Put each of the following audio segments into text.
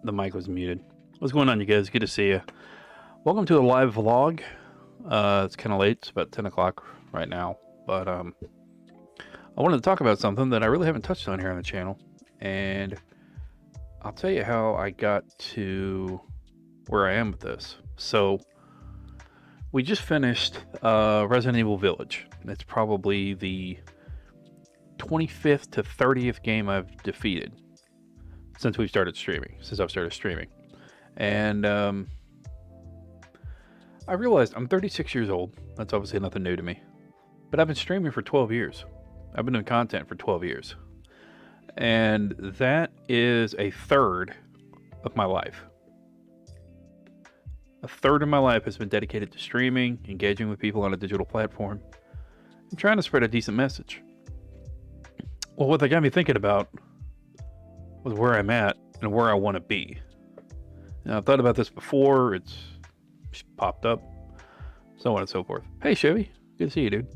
the mic was muted. What's going on, you guys? Good to see you. Welcome to a live vlog. It's kind of late. It's about 10 o'clock right now. But I wanted to talk about something that I really haven't touched on here on the channel. And I'll tell you how I got to where I am with this. So we just finished Resident Evil Village. It's probably the 25th to 30th game I've defeated since I've started streaming. And I realized I'm 36 years old. That's obviously nothing new to me. But I've been streaming for 12 years. I've been doing content for 12 years. And that is a third of my life. A third of my life has been dedicated to streaming, engaging with people on a digital platform, and trying to spread a decent message. Well, what that got me thinking about was where I'm at and where I want to be. Now, I've thought about this before. It's popped up, so on and so forth. Hey, Chevy. Good to see you, dude.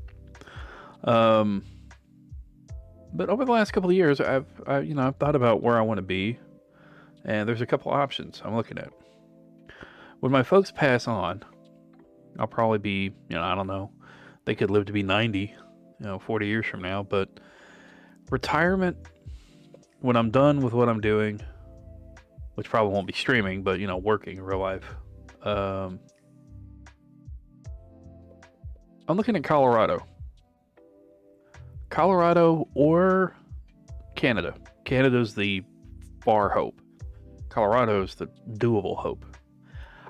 But over the last couple of years, I've thought about where I want to be, and there's a couple options I'm looking at. When my folks pass on, I'll probably be, I don't know, they could live to be 90, 40 years from now, but retirement, when I'm done with what I'm doing, which probably won't be streaming, but, working in real life, I'm looking at Colorado or Canada. Canada's the far hope. Colorado's the doable hope.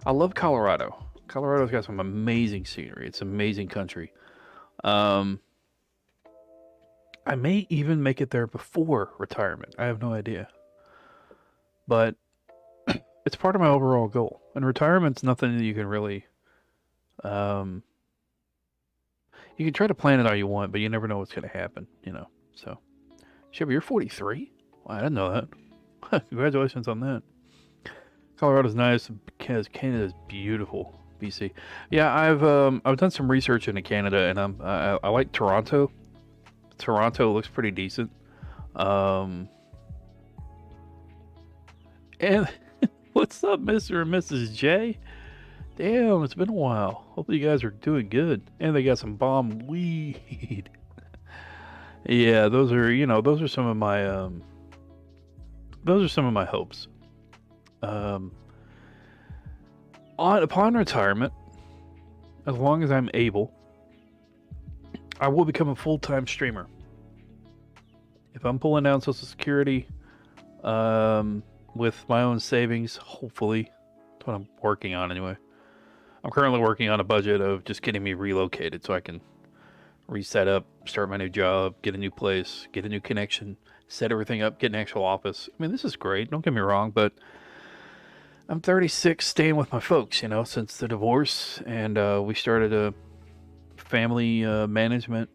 I love Colorado. Colorado's got some amazing scenery. It's an amazing country. I may even make it there before retirement. I have no idea. But it's part of my overall goal. And retirement's nothing that you can really... you can try to plan it all you want, but you never know what's going to happen, So, Chevy, you're 43? Wow, I didn't know that. Congratulations on that. Colorado's nice. Canada's beautiful. BC. Yeah, I've done some research into Canada, and I like Toronto. Toronto looks pretty decent. And what's up, Mr. and Mrs. J? Damn, it's been a while. Hopefully you guys are doing good. And they got some bomb weed. Yeah, those are some of my hopes. Upon retirement, as long as I'm able, I will become a full-time streamer. If I'm pulling down Social Security with my own savings, hopefully, that's what I'm working on anyway. I'm currently working on a budget of just getting me relocated so I can reset up, start my new job, get a new place, get a new connection, set everything up, get an actual office. I mean, this is great, don't get me wrong, but I'm 36, staying with my folks, since the divorce, and we started a family management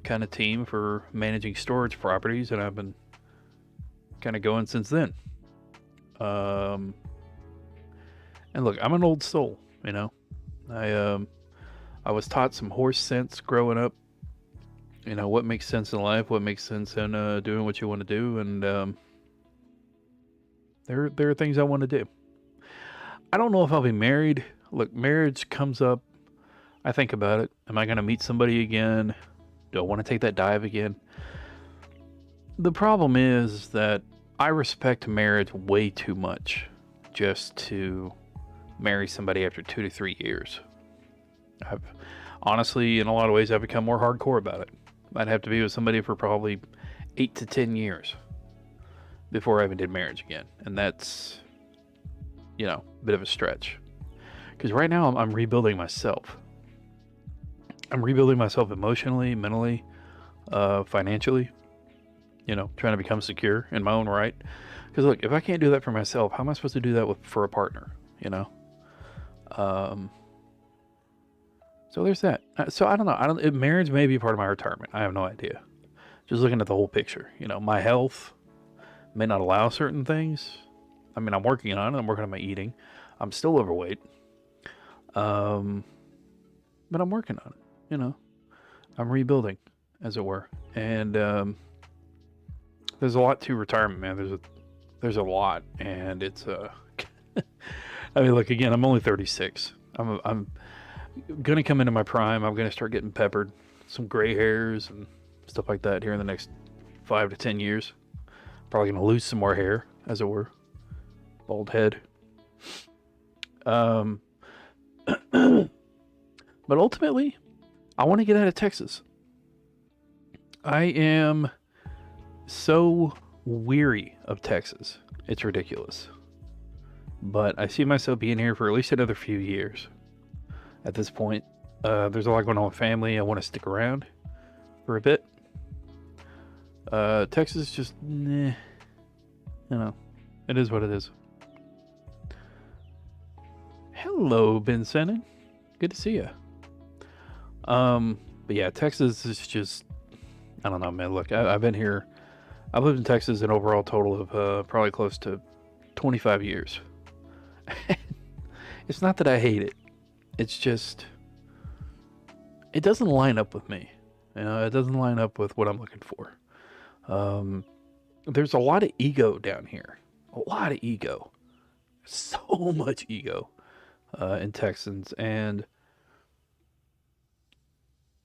kind of team for managing storage properties, and I've been kind of going since then. And look, I'm an old soul, I was taught some horse sense growing up. What makes sense in life, what makes sense in doing what you want to do, and there are things I want to do. I don't know if I'll be married. Look, marriage comes up. I think about it. Am I going to meet somebody again? Do I want to take that dive again? The problem is that I respect marriage way too much just to marry somebody after 2 to 3 years. I've honestly, in a lot of ways, I've become more hardcore about it. I'd have to be with somebody for probably 8 to 10 years before I even did marriage again. And that's, a bit of a stretch. Because right now I'm rebuilding myself. I'm rebuilding myself emotionally, mentally, financially, trying to become secure in my own right. Because look, if I can't do that for myself, how am I supposed to do that for a partner, So there's that. So I don't know. Marriage may be part of my retirement. I have no idea. Just looking at the whole picture, my health may not allow certain things. I mean, I'm working on it. I'm working on my eating. I'm still overweight. But I'm working on it, I'm rebuilding, as it were. And there's a lot to retirement, man. There's there's a lot, and it's I mean, look, again, I'm only 36. I'm gonna come into my prime. I'm gonna start getting peppered, some gray hairs and stuff like that here in the next 5 to 10 years. Probably gonna lose some more hair, as it were. Bald head. But ultimately, I want to get out of Texas. I am so weary of Texas. It's ridiculous. But I see myself being here for at least another few years. At this point, there's a lot going on with family. I want to stick around for a bit. Texas just, you know, it is what it is. Hello, Vincent. Good to see you. But yeah, Texas is just, I don't know, man. Look, I've been here. I've lived in Texas an overall total of probably close to 25 years. It's not that I hate it. It's just, it doesn't line up with me. You know, it doesn't line up with what I'm looking for. There's a lot of ego down here. A lot of ego. So much ego in Texans, and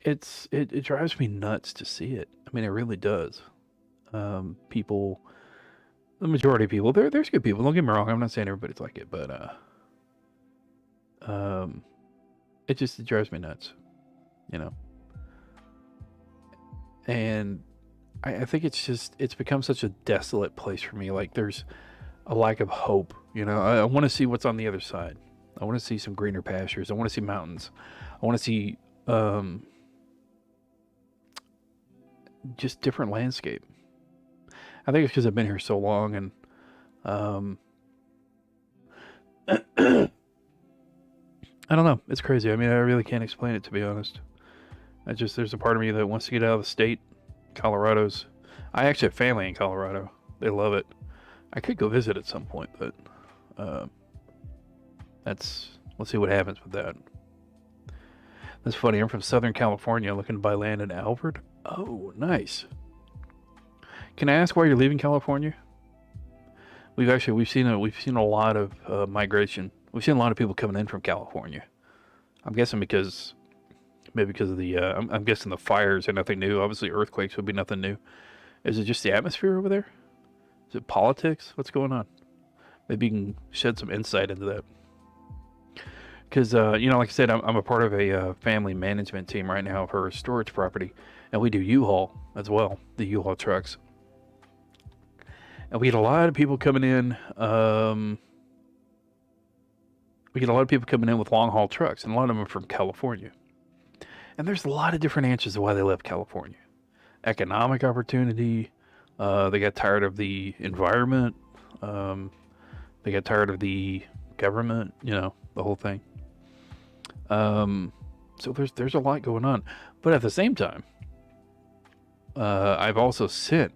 it drives me nuts to see it. I mean, it really does. People, the majority of people, there's good people. Don't get me wrong. I'm not saying everybody's like it, but it drives me nuts, you know. And I think it's become such a desolate place for me. Like, there's a lack of hope, you know. I want to see what's on the other side. I want to see some greener pastures. I want to see mountains. I want to see just different landscape. I think it's because I've been here so long, and I don't know. It's crazy. I mean, I really can't explain it, to be honest. There's a part of me that wants to get out of the state. I actually have family in Colorado. They love it. I could go visit at some point, but let's see what happens with that. That's funny. I'm from Southern California, looking to buy land in Alfred. Oh, nice. Can I ask why you're leaving California? We've seen a lot of migration. We've seen a lot of people coming in from California. I'm guessing maybe because of the I'm guessing the fires are nothing new. Obviously, earthquakes would be nothing new. Is it just the atmosphere over there? Is it politics? What's going on? Maybe you can shed some insight into that. Because, you know, like I said, I'm a part of a family management team right now for a storage property. And we do U-Haul as well, the U-Haul trucks. And we get a lot of people coming in. We get a lot of people coming in with long-haul trucks. And a lot of them are from California. And there's a lot of different answers to why they left California. Economic opportunity. They got tired of the environment. They got tired of the government, you know, the whole thing. So there's a lot going on. But at the same time, I've also sent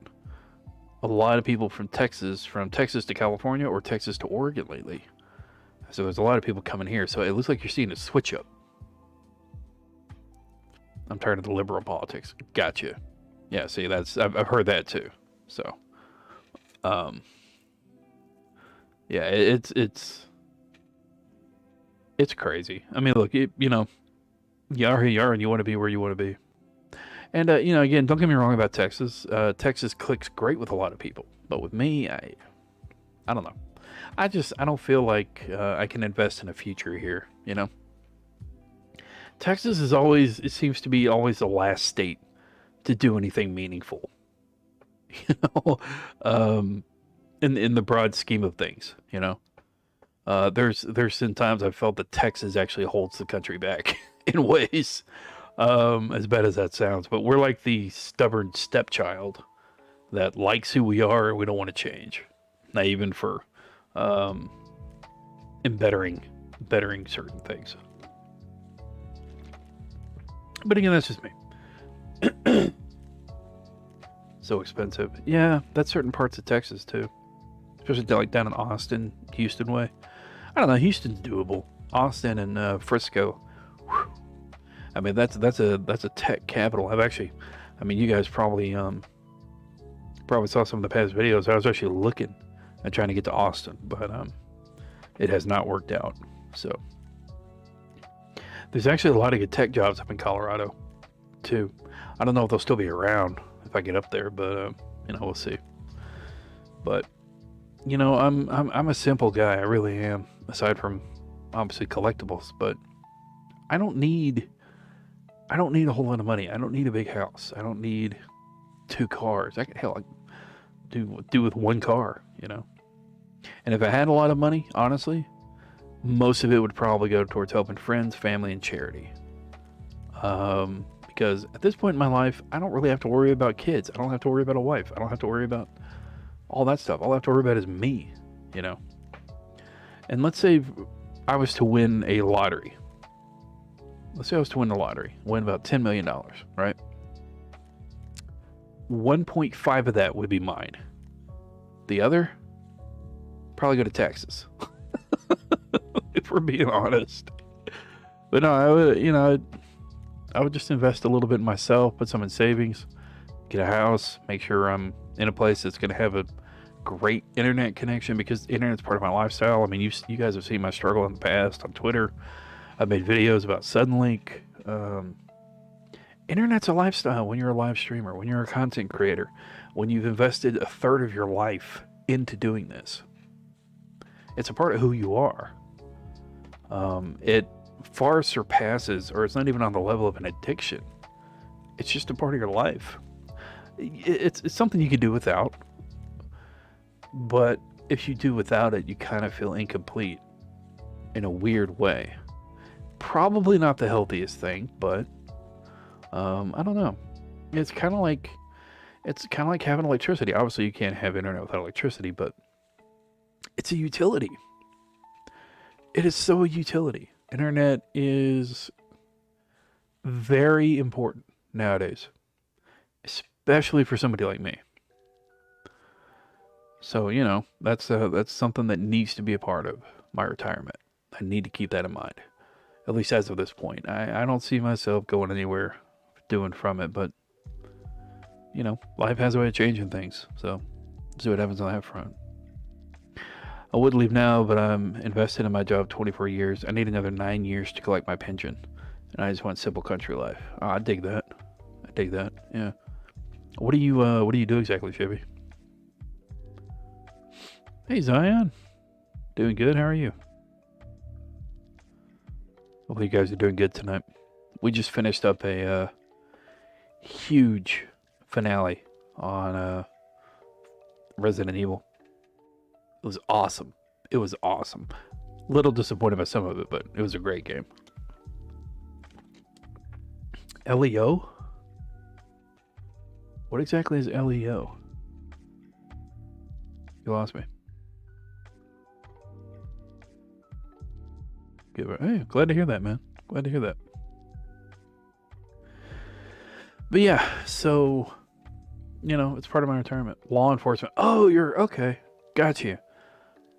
a lot of people from Texas to California or Texas to Oregon lately. So there's a lot of people coming here. So it looks like you're seeing a switch up. I'm tired of the liberal politics. Gotcha. Yeah, see, I've heard that too. So, yeah, it's crazy. I mean, look, you know, you are who you are, and you want to be where you want to be. And you know, again, don't get me wrong about Texas. Texas clicks great with a lot of people, but with me, I don't know. I don't feel like I can invest in a future here. You know, Texas is always, it seems to be always the last state to do anything meaningful. You know, in the broad scheme of things, you know. There's been times I've felt that Texas actually holds the country back in ways, as bad as that sounds. But we're like the stubborn stepchild that likes who we are and we don't want to change. Not even for bettering certain things. But again, that's just me. So expensive. Yeah, that's certain parts of Texas too. Especially like down in Austin, Houston way. I don't know, Houston's doable. Austin and Frisco. Whew. I mean, that's a tech capital. I mean, you guys probably saw some of the past videos. I was actually looking and trying to get to Austin, but it has not worked out. So there's actually a lot of good tech jobs up in Colorado too. I don't know if they'll still be around if I get up there, but you know, we'll see. But you know, I'm a simple guy. I really am. Aside from obviously collectibles, but I don't need a whole lot of money. I don't need a big house. I don't need 2 cars. I do with 1 car, you know. And if I had a lot of money, honestly, most of it would probably go towards helping friends, family, and charity. Because at this point in my life, I don't really have to worry about kids. I don't have to worry about a wife. I don't have to worry about all that stuff. All I have to worry about is me, you know. And let's say I was to win a lottery. Let's say I was to win the lottery, win about $10 million, right? 1.5 of that would be mine. The other, probably go to taxes. If we're being honest. But no, I would, you know, I would just invest a little bit in myself, put some in savings, get a house, make sure I'm in a place that's going to have a great internet connection, because internet's part of my lifestyle. I mean, you guys have seen my struggle in the past on Twitter. I've made videos about Suddenlink. Internet's a lifestyle when you're a live streamer, when you're a content creator, when you've invested a third of your life into doing this. It's a part of who you are. It far surpasses, or it's not even on the level of an addiction. It's just a part of your life. It's something you can do without. But if you do without it, you kind of feel incomplete in a weird way. Probably not the healthiest thing, but I don't know. It's kind of like having electricity. Obviously, you can't have internet without electricity, but it's a utility. It is so a utility. Internet is very important nowadays, especially for somebody like me. So, you know, that's something that needs to be a part of my retirement. I need to keep that in mind, at least as of this point. I don't see myself going anywhere doing from it, but, you know, life has a way of changing things. So, see what happens on that front. I would leave now, but I'm invested in my job 24 years. I need another 9 years to collect my pension, and I just want simple country life. Oh, I dig that. I dig that. Yeah. What do you do exactly, Chevy? Hey, Zion. Doing good. How are you? Hopefully you guys are doing good tonight. We just finished up a huge finale on Resident Evil. It was awesome. It was awesome. Little disappointed by some of it, but it was a great game. LEO? What exactly is LEO? You lost me. Hey, glad to hear that, man. Glad to hear that. But yeah, so, you know, it's part of my retirement. Law enforcement. Oh, you're okay. Got you.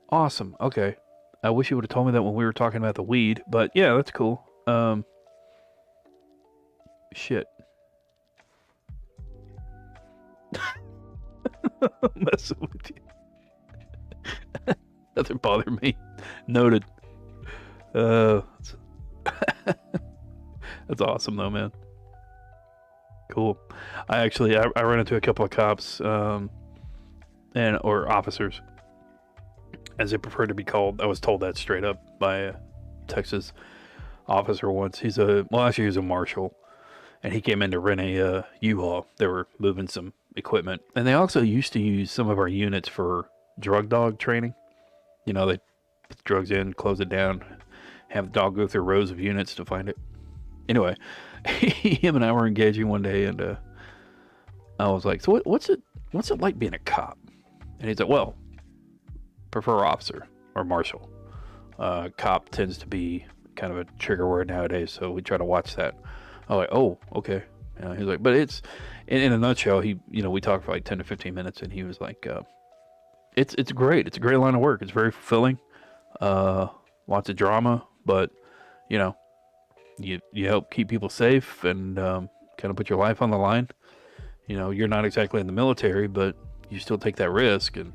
Awesome. Okay. I wish you would have told me that when we were talking about the weed, but yeah, that's cool. Shit. Messing with you. Doesn't bother me. Noted. That's awesome though, man. Cool. I ran into a couple of cops, or officers, as they prefer to be called. I was told that straight up by a Texas officer once. He was a marshal, and he came in to rent a U-Haul. They were moving some equipment, and they also used to use some of our units for drug dog training. You know, they put the drugs in, close it down, have the dog go through rows of units to find it. Anyway, him and I were engaging one day, and I was like, "So what's it like being a cop?" And he's like, "Well, prefer officer or marshal. Cop tends to be kind of a trigger word nowadays, so we try to watch that." I was like, "Oh, okay." He's like, "But it's in a nutshell." We talked for like 10 to 15 minutes, and he was like, "It's great. It's a great line of work. It's very fulfilling. Lots of drama, but you help keep people safe and kind of put your life on the line. You're not exactly in the military, but you still take that risk, and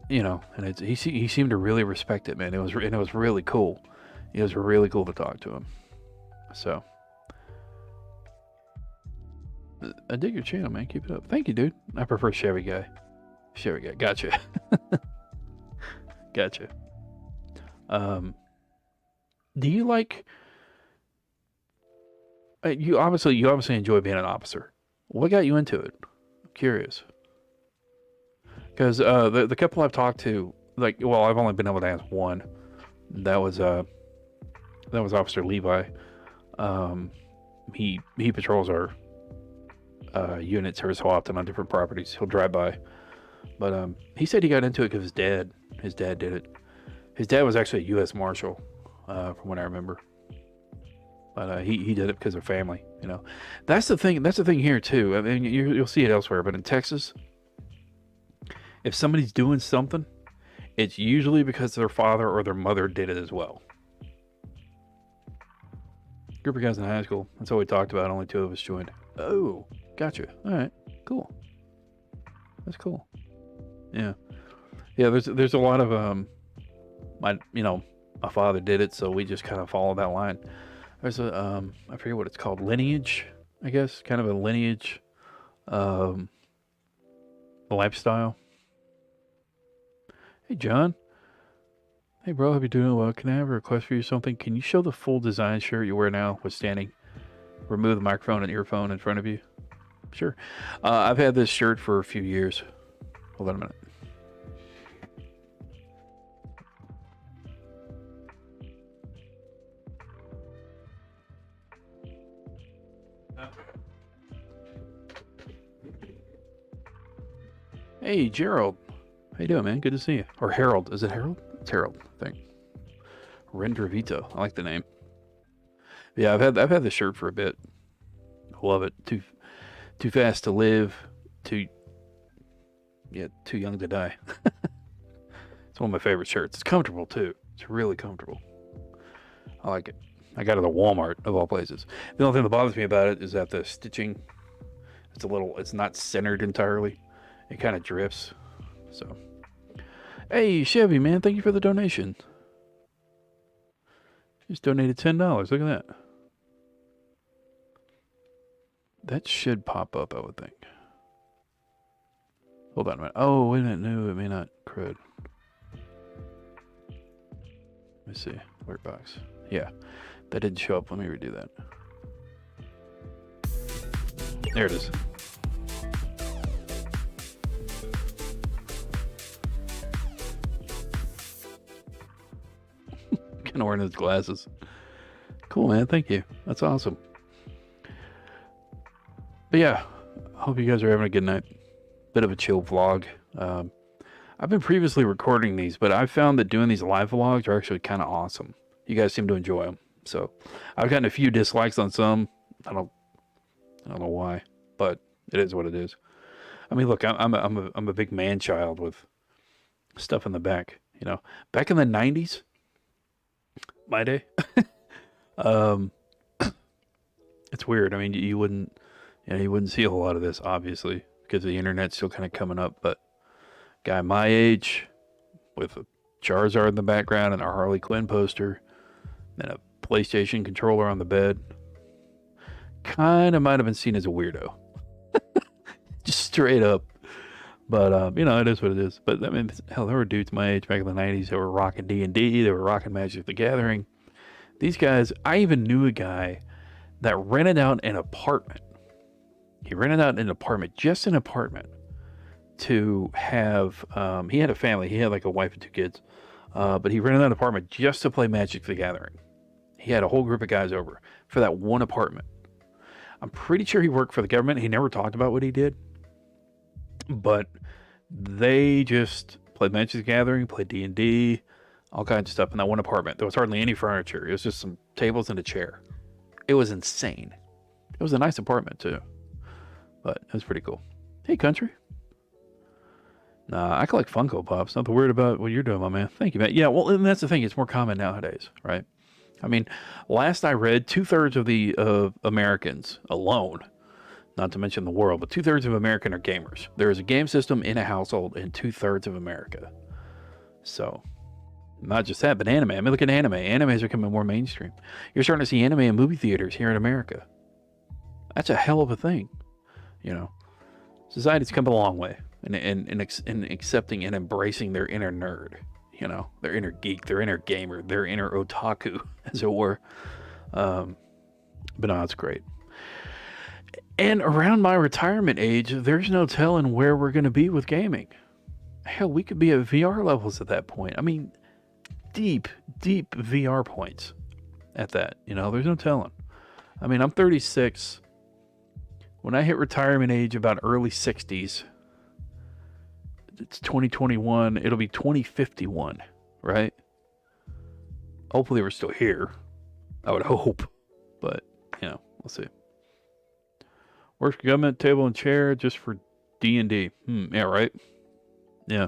You know, and he seemed to really respect it, man. It was really cool. It was really cool to talk to him. So I dig your channel, man. Keep it up. Thank you, dude. I prefer Chevy guy. Chevy guy. Gotcha. Gotcha. Do you like? You obviously enjoy being an officer. What got you into it? I'm curious. Because the couple I've talked to, like, well, I've only been able to ask one. That was Officer Levi. He patrols our units every so often on different properties. He'll drive by, but he said he got into it because his dad did it. His dad was actually a U.S. Marshal, from what I remember. But he did it because of family. You know, that's the thing. That's the thing here too. I mean, you'll see it elsewhere, but in Texas, if somebody's doing something, it's usually because their father or their mother did it as well. Group of guys in high school. That's all we talked about. Only 2 of us joined. Oh, gotcha. All right, cool. That's cool. Yeah, yeah. There's a lot of my father did it, so we just kind of follow that line. There's a I forget what it's called, lineage, I guess, kind of a lineage lifestyle. Hey, John. Hey, bro. Hope you're doing well. Can I have a request for you something? Can you show the full design shirt you wear now with standing? Remove the microphone and earphone in front of you. Sure. I've had this shirt for a few years. Hold on a minute. Hey, Gerald. How you doing, man? Good to see you. Or Harold. Is it Harold? It's Harold, I think. Render Vito. I like the name. Yeah, I've had this shirt for a bit. I love it. Too fast to live. Too young to die. It's one of my favorite shirts. It's comfortable too. It's really comfortable. I like it. I got it at Walmart of all places. The only thing that bothers me about it is that the stitching, it's not centered entirely. It kind of drifts. So, hey Chevy, man, thank you for the donation. Just donated $10. Look at that. That should pop up, I would think. Hold on a minute. Oh, wait a minute. No, it may not. Crud. Let me see. Alert box. Yeah, that didn't show up. Let me redo that. There it is. Kind of wearing his glasses. Cool, man. Thank you. That's awesome. But yeah, hope you guys are having a good night. Bit of a chill vlog. I've been previously recording these, but I found that doing these live vlogs are actually kind of awesome. You guys seem to enjoy them. So I've gotten a few dislikes on some. I don't know why, but it is what it is. I mean, look, I'm a big man child with stuff in the back. You know, back in the 90s, my day. It's weird. I mean, you wouldn't see a whole lot of this, obviously, because the internet's still kind of coming up. But guy my age with a Charizard in the background and a Harley Quinn poster and a PlayStation controller on the bed kind of might have been seen as a weirdo. Just straight up. But it is what it is. But I mean, hell, there were dudes my age back in the 90s that were rocking D&D, they were rocking Magic the Gathering. These guys, I even knew a guy that rented out an apartment. He rented out an apartment, just an apartment, to have, he had a family. He had like a wife and 2 kids. But he rented out an apartment just to play Magic the Gathering. He had a whole group of guys over for that one apartment. I'm pretty sure he worked for the government. He never talked about what he did. But they just played Magic the Gathering, played D&D, all kinds of stuff in that one apartment. There was hardly any furniture. It was just some tables and a chair. It was insane. It was a nice apartment too. But it was pretty cool. Hey, country. Nah, I collect Funko Pops. Nothing weird about what you're doing, my man. Thank you, man. Yeah, well, and that's the thing. It's more common nowadays, right? I mean, last I read, 2/3 of the Americans alone not to mention the world, but 2/3 of American are gamers. There is a game system in a household in 2/3 of America. So, not just that, but anime. I mean, look at anime. Animes are becoming more mainstream. You're starting to see anime in movie theaters here in America. That's a hell of a thing. You know, society's come a long way in accepting and embracing their inner nerd. You know, their inner geek, their inner gamer, their inner otaku, as it were. But no, it's great. And around my retirement age, there's no telling where we're going to be with gaming. Hell, we could be at VR levels at that point. I mean, deep VR points at that. You know, there's no telling. I mean, I'm 36. When I hit retirement age, about early 60s, it's 2021. It'll be 2051, right? Hopefully we're still here. I would hope. But, you know, we'll see. Works government table and chair just for D&D. Yeah, right? Yeah.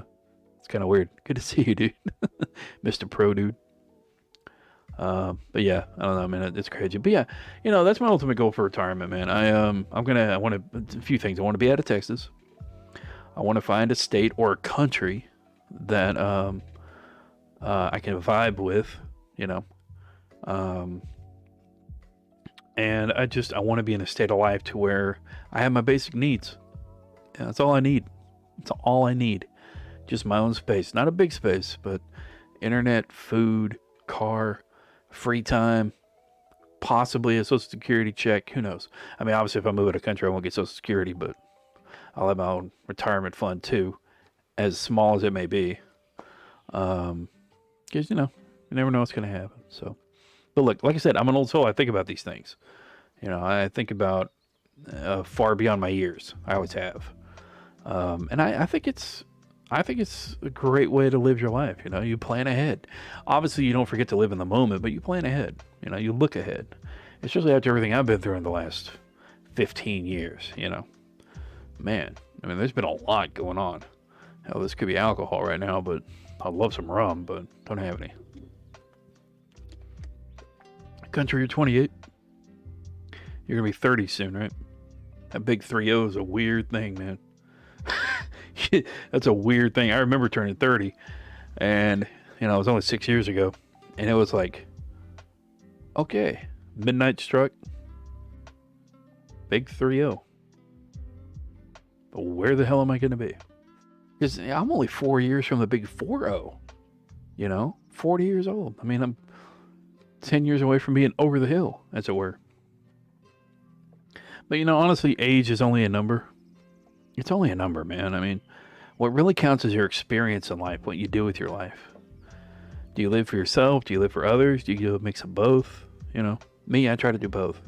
It's kind of weird. Good to see you, dude. Mr. Pro, dude. But yeah, I don't know, man. It's crazy. But yeah, you know, that's my ultimate goal for retirement, man. I want a few things. I want to be out of Texas. I want to find a state or a country that I can vibe with, you know. And I want to be in a state of life to where I have my basic needs. Yeah, that's all I need. That's all I need. Just my own space. Not a big space, but internet, food, car, free time, possibly a Social Security check. Who knows? I mean, obviously, if I move out of the country, I won't get Social Security, but I'll have my own retirement fund too, as small as it may be. Because, you know, you never know what's going to happen. So, but look, like I said, I'm an old soul. I think about these things. You know, I think about far beyond my years. I always have. And I think it's a great way to live your life. You know, you plan ahead. Obviously, you don't forget to live in the moment, but you plan ahead. You know, you look ahead. Especially after everything I've been through in the last 15 years, you know. Man, I mean, there's been a lot going on. Hell, this could be alcohol right now, but I'd love some rum, but don't have any. Country, you're 28. You're going to be 30 soon, right? That big 3-0 is a weird thing, man. That's a weird thing. I remember turning 30, and, you know, it was only 6 years ago, and it was like, okay, midnight struck, big 3-0. But where the hell am I going to be? Because I'm only 4 years from the big 4-0, you know, 40 years old. I mean, I'm 10 years away from being over the hill, as it were. But, you know, honestly, age is only a number. It's only a number, man. I mean, what really counts is your experience in life, what you do with your life. Do you live for yourself? Do you live for others? Do you do a mix of both? You know, me, I try to do both.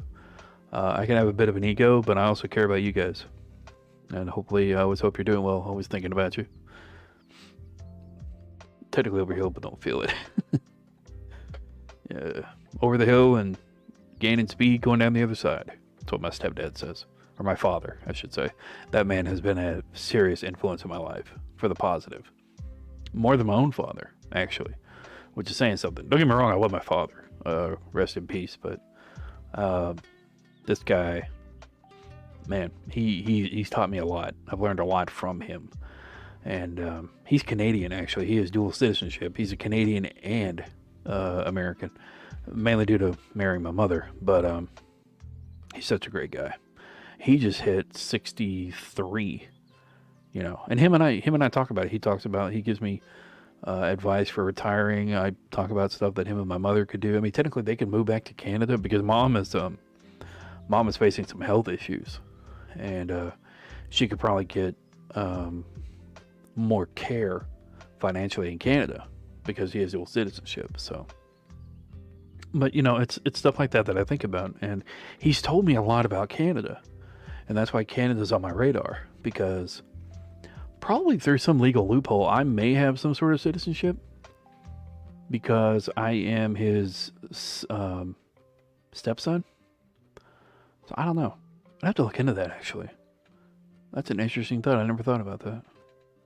I can have a bit of an ego, but I also care about you guys. And hopefully, I always hope you're doing well. Always thinking about you. Technically over hill, but don't feel it. Yeah, over the hill and gaining speed, going down the other side. That's what my stepdad says. Or my father, I should say. That man has been a serious influence in my life for the positive. More than my own father, actually. Which is saying something. Don't get me wrong, I love my father. Rest in peace. But this guy, man, he's taught me a lot. I've learned a lot from him. And he's Canadian, actually. He has dual citizenship. He's a Canadian and American. Mainly due to marrying my mother. But he's such a great guy. He just hit 63, you know, and him and I talk about it. He gives me advice for retiring. I talk about stuff that him and my mother could do. I mean, technically they could move back to Canada because mom is facing some health issues, and she could probably get more care financially in Canada because he has dual citizenship. So, but you know, it's stuff like that I think about, and he's told me a lot about Canada. And that's why Canada's on my radar, because probably through some legal loophole, I may have some sort of citizenship because I am his stepson. So I don't know. I'd have to look into that, actually. That's an interesting thought. I never thought about that.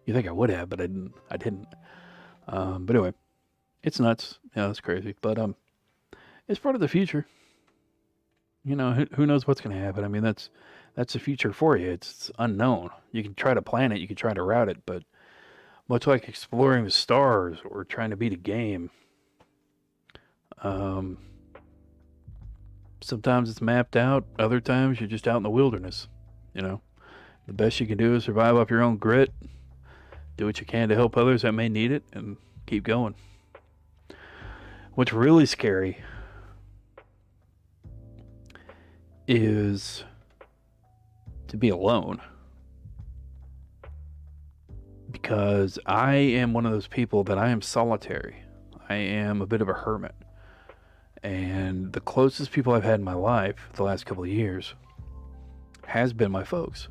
You think I would have, but I didn't. But anyway, it's nuts. Yeah, it's crazy. But it's part of the future. You know, who knows what's going to happen. I mean, that's That's the future for you. It's unknown. You can try to plan it, you can try to route it, but much like exploring the stars or trying to beat a game, um, sometimes it's mapped out. Other times you're just out in the wilderness. You know, the best you can do is survive off your own grit, do what you can to help others that may need it, and keep going. What's really scary is to be alone. Because I am one of those people that I am solitary. I am a bit of a hermit. And the closest people I've had in my life the last couple of years has been my folks.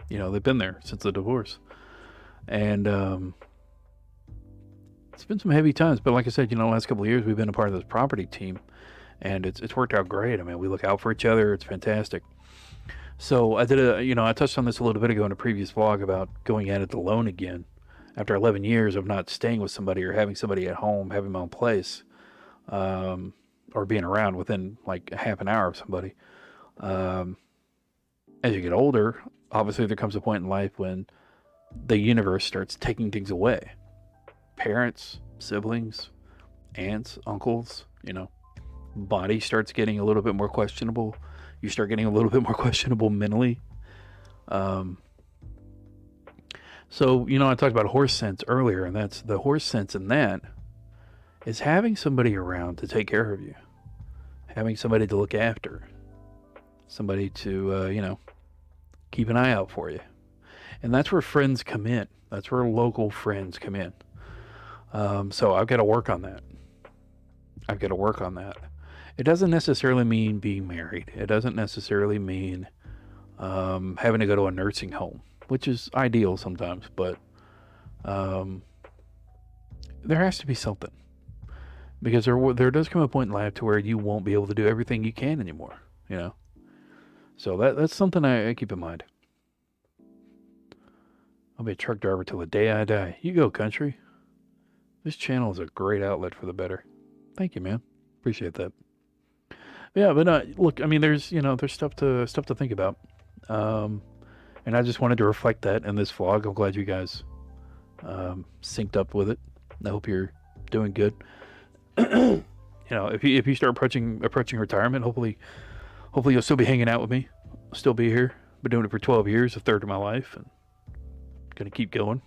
You know, they've been there since the divorce. And it's been some heavy times. But like I said, you know, the last couple of years we've been a part of this property team. And it's worked out great. I mean, we look out for each other. It's fantastic. So I I touched on this a little bit ago in a previous vlog about going at it alone again. After 11 years of not staying with somebody or having somebody at home, having my own place, or being around within like a half an hour of somebody. As you get older, obviously there comes a point in life when the universe starts taking things away. Parents, siblings, aunts, uncles, body starts getting a little bit more questionable. You start getting a little bit more questionable mentally. So, I talked about horse sense earlier, and that's the horse sense in that is having somebody around to take care of you, having somebody to look after, somebody to, keep an eye out for you. And that's where friends come in. That's where local friends come in. So I've got to work on that. It doesn't necessarily mean being married. It doesn't necessarily mean having to go to a nursing home, which is ideal sometimes, but there has to be something. Because there does come a point in life to where you won't be able to do everything you can anymore, So that's something I keep in mind. I'll be a truck driver till the day I die. You go, country. This channel is a great outlet for the better. Thank you, man. Appreciate that. Yeah, but look, I mean, there's stuff to think about, and I just wanted to reflect that in this vlog. I'm glad you guys synced up with it. I hope you're doing good. If you start approaching retirement, hopefully you'll still be hanging out with me. I'll still be here. Been doing it for 12 years, a third of my life, and gonna keep going.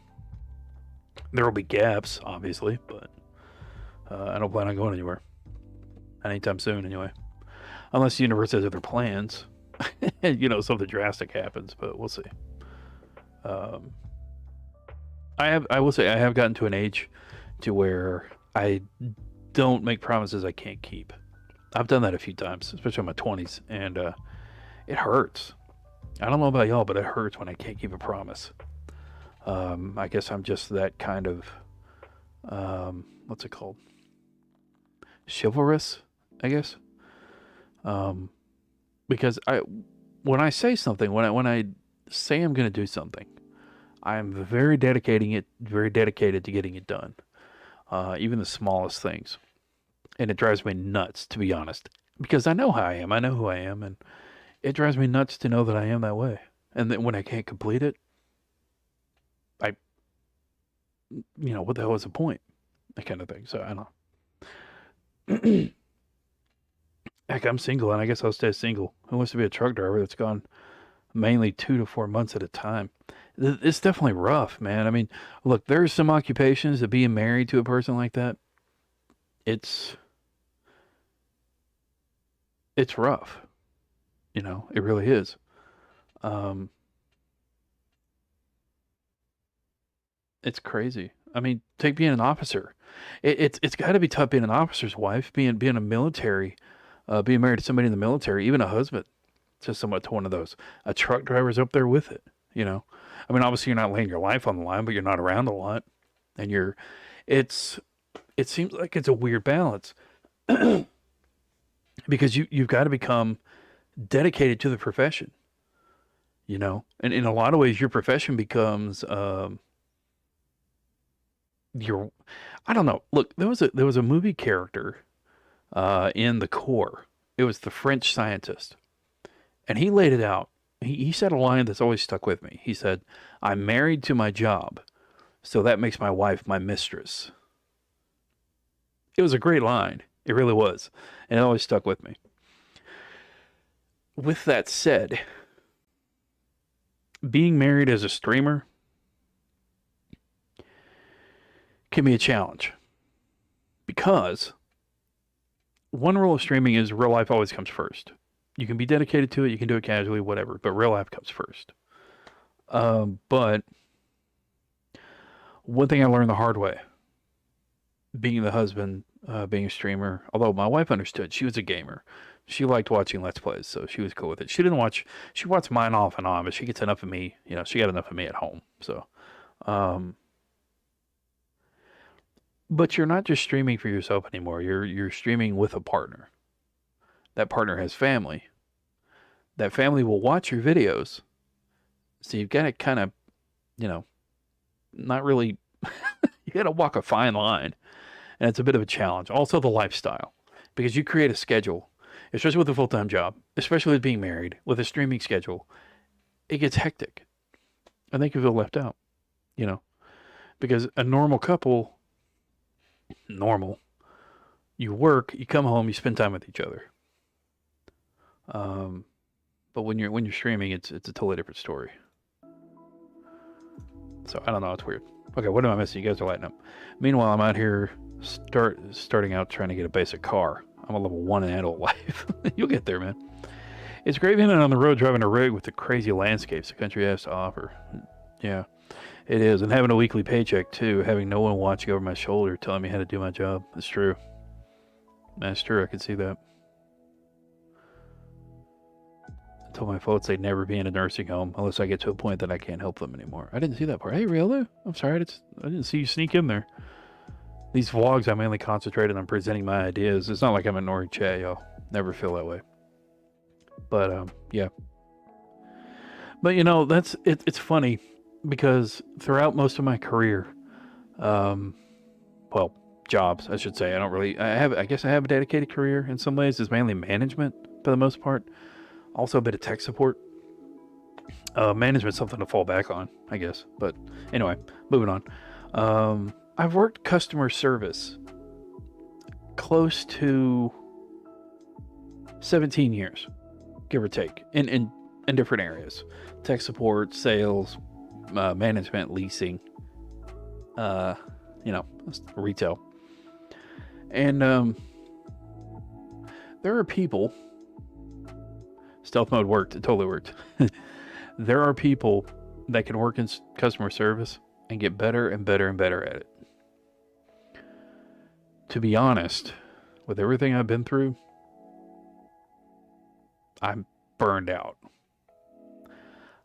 There will be gaps, obviously, but I don't plan on going anywhere anytime soon, anyway. Unless the universe has other plans, something drastic happens, but we'll see. I will say I have gotten to an age to where I don't make promises I can't keep. I've done that a few times, especially in my 20s, and it hurts. I don't know about y'all, but it hurts when I can't keep a promise. I guess I'm just that kind of, what's it called? Chivalrous, I guess. Because when I say something, when I say I'm going to do something, I'm very dedicated to getting it done. Even the smallest things. And it drives me nuts, to be honest, because I know how I am. I know who I am, and it drives me nuts to know that I am that way. And then when I can't complete it, what the hell is the point? That kind of thing. So I don't know. Heck, I'm single, and I guess I'll stay single. Who wants to be a truck driver that's gone mainly 2 to 4 months at a time? It's definitely rough, man. I mean, look, there's some occupations that being married to a person like that, it's rough. It really is. It's crazy. I mean, take being an officer. It's got to be tough being an officer's wife, being a military, being married to somebody in the military, even a husband to one of those. A truck driver's up there with it. I mean, obviously you're not laying your life on the line, but you're not around a lot, and it seems like it's a weird balance because you've got to become dedicated to the profession, and in a lot of ways your profession becomes I don't know. Look, there was a movie character in The Core. It was the French scientist, and he laid it out he said a line that's always stuck with me. He said, "I'm married to my job, so that makes my wife my mistress." It was a great line. It really was. And it always stuck with me. With that said, being married as a streamer can be a challenge. Because one rule of streaming is real life always comes first. You can be dedicated to it, you can do it casually, whatever, but real life comes first. But one thing I learned the hard way, being the husband, being a streamer, although my wife understood, she was a gamer. She liked watching Let's Plays, so she was cool with it. She watched mine off and on, but she gets enough of me, she got enough of me at home. So, but you're not just streaming for yourself anymore. You're streaming with a partner. That partner has family. That family will watch your videos. So you've got to kind of, not really, you got to walk a fine line. And it's a bit of a challenge. Also the lifestyle. Because you create a schedule, especially with a full-time job, especially with being married, with a streaming schedule, it gets hectic. And they can feel left out, Because a normal couple, you work, you come home, you spend time with each other. But when you're streaming, it's a totally different story. So I don't know, it's weird. Okay, what am I missing? You guys are lighting up. Meanwhile, I'm out here starting out trying to get a basic car. I'm a level 1 in adult life. You'll get there, man. It's great being on the road driving a rig with the crazy landscapes the country has to offer. Yeah, it is. And having a weekly paycheck, too. Having no one watching over my shoulder telling me how to do my job. It's true. That's true. I can see that. I told my folks they'd never be in a nursing home unless I get to a point that I can't help them anymore. I didn't see that part. Hey, Riolu. I'm sorry. I didn't see you sneak in there. These vlogs, I mainly concentrated on presenting my ideas. It's not like I'm ignoring chat, y'all. Never feel that way. But, yeah. But, it's funny because throughout most of my career, jobs, I should say. I guess I have a dedicated career in some ways. It's mainly management for the most part. Also a bit of tech support. Management's something to fall back on, I guess. But anyway, moving on. I've worked customer service close to 17 years, give or take, in different areas. Tech support, sales, management, leasing, retail. And there are people, stealth mode worked, it totally worked. There are people that can work in customer service and get better and better and better at it. To be honest, with everything I've been through, I'm burned out.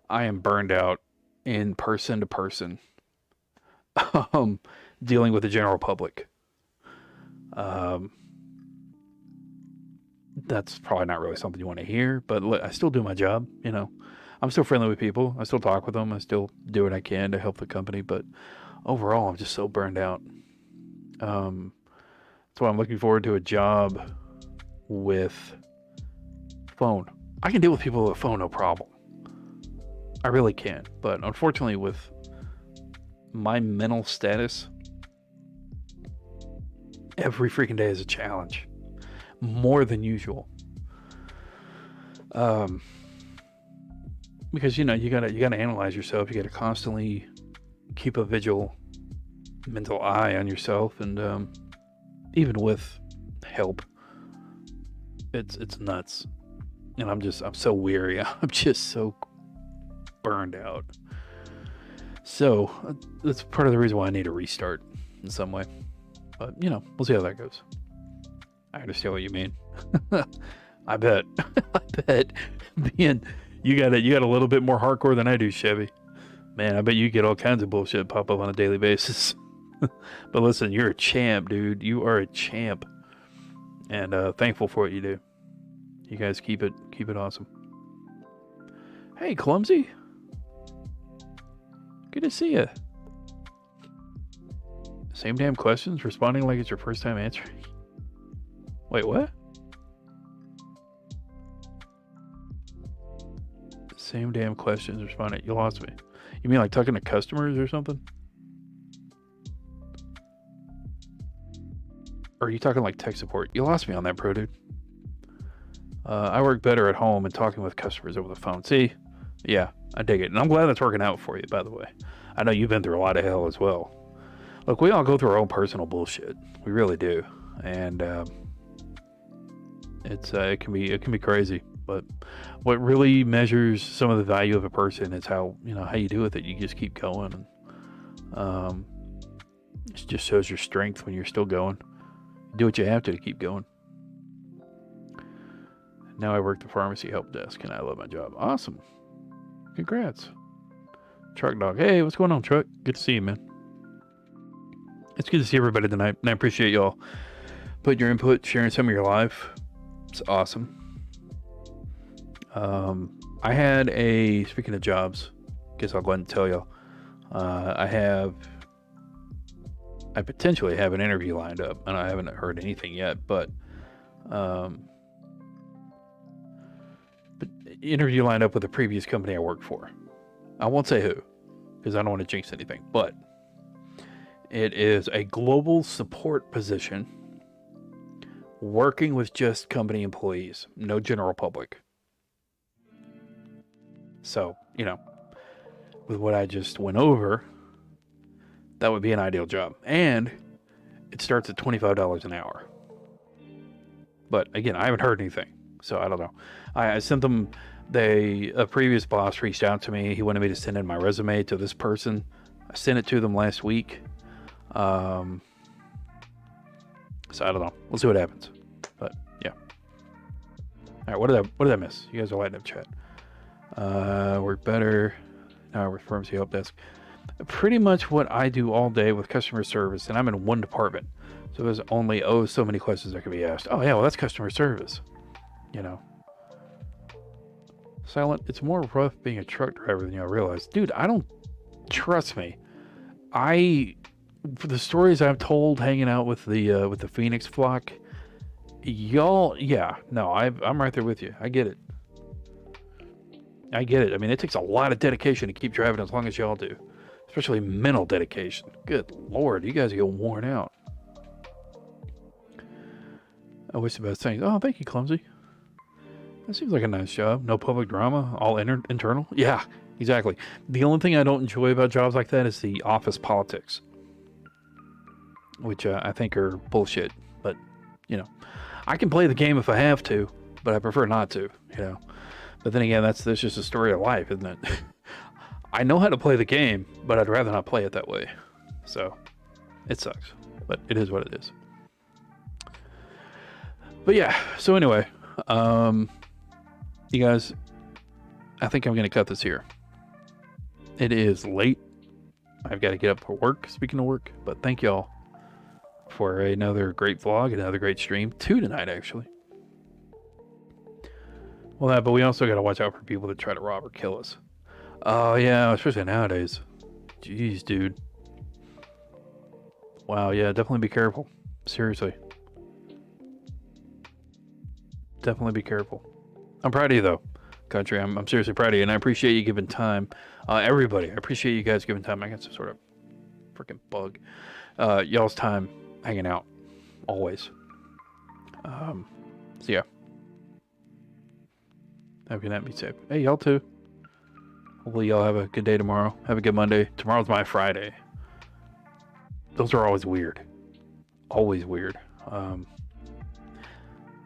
I am burned out in person to person, dealing with the general public. That's probably not really something you want to hear, but I still do my job, I'm still friendly with people. I still talk with them. I still do what I can to help the company, but overall, I'm just so burned out. That's why I'm looking forward to a job with phone. I can deal with people with phone, no problem. I really can, but unfortunately with my mental status, every freaking day is a challenge. More than usual. Because, you gotta analyze yourself. You gotta constantly keep a vigil mental eye on yourself, and even with help, it's nuts. And I'm so weary. I'm just so burned out. So that's part of the reason why I need a restart in some way. But we'll see how that goes. I understand what you mean. I bet. You got a little bit more hardcore than I do, Chevy. Man, I bet you get all kinds of bullshit pop up on a daily basis. But listen, you're a champ, dude. You are a champ. And thankful for what you do. You guys keep it awesome. Hey, Clumsy. Good to see you. Same damn questions, responding like it's your first time answering. Wait, what? Same damn questions responded. You lost me. You mean like talking to customers or something? Or are you talking like tech support? You lost me on that, bro, dude. I work better at home and talking with customers over the phone. See? Yeah, I dig it. And I'm glad that's working out for you, by the way. I know you've been through a lot of hell as well. Look, we all go through our own personal bullshit. We really do. And it can be crazy. But what really measures some of the value of a person is how you do with it. You just keep going. And it just shows your strength when you're still going. Do what you have to keep going. Now I work the pharmacy help desk and I love my job. Awesome. Congrats. Truck Dog. Hey, what's going on, Truck? Good to see you, man. It's good to see everybody tonight. And I appreciate y'all putting your input, sharing some of your life. It's awesome. I had speaking of jobs, guess I'll go ahead and tell y'all. I potentially have an interview lined up, and I haven't heard anything yet, but interview lined up with a previous company I worked for. I won't say who, because I don't want to jinx anything, but it is a global support position working with just company employees, no general public. So, with what I just went over, that would be an ideal job. And it starts at $25 an hour. But again, I haven't heard anything, so I don't know. I sent them, a previous boss reached out to me. He wanted me to send in my resume to this person. I sent it to them last week. So I don't know. We'll see what happens. But yeah. All right, what did I miss? You guys are lighting up chat. Work better. Now I work pharmacy help desk. Pretty much what I do all day with customer service, and I'm in one department. So there's only so many questions that can be asked. Oh yeah, well that's customer service. Silent, it's more rough being a truck driver than y'all realize. Dude, trust me. For the stories I've told hanging out with the Phoenix flock, y'all, yeah, no, I'm right there with you. I get it. I mean, it takes a lot of dedication to keep driving as long as y'all do. Especially mental dedication. Good Lord, you guys get worn out. I wish the best things. Oh, thank you, Clumsy. That seems like a nice job. No public drama, all internal. Yeah, exactly. The only thing I don't enjoy about jobs like that is the office politics, which I think are bullshit. But, I can play the game if I have to, but I prefer not to, But then again, that's just a story of life, isn't it? I know how to play the game, but I'd rather not play it that way. So, it sucks. But it is what it is. But yeah, so anyway, you guys, I think I'm going to cut this here. It is late. I've got to get up for work, speaking of work. But thank y'all for another great vlog, another great stream. 2 tonight, actually. Well, but we also got to watch out for people that try to rob or kill us. Oh, yeah, especially nowadays. Jeez, dude. Wow, yeah, definitely be careful. Seriously. Definitely be careful. I'm proud of you, though, Country. I'm seriously proud of you, and I appreciate you giving time. Everybody, I appreciate you guys giving time. I got some sort of freaking bug. Y'all's time hanging out. Always. So, yeah. Have a good night. Be safe. Hey, y'all too. Hopefully y'all have a good day tomorrow. Have a good Monday. Tomorrow's my Friday. Those are always weird. Always weird.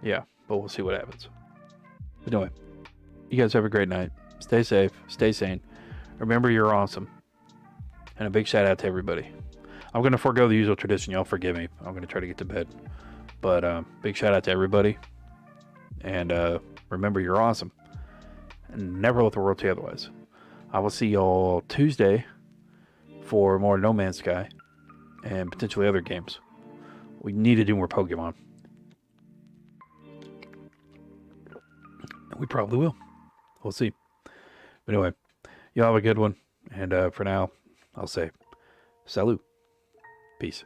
Yeah, but we'll see what happens. But anyway, you guys have a great night. Stay safe. Stay sane. Remember, you're awesome. And a big shout out to everybody. I'm going to forego the usual tradition. Y'all forgive me. I'm going to try to get to bed. But big shout out to everybody. And remember, you're awesome. And never let the world tell you otherwise. I will see y'all Tuesday for more No Man's Sky and potentially other games. We need to do more Pokemon. We probably will. We'll see. But anyway, y'all have a good one. And for now, I'll say, salut. Peace.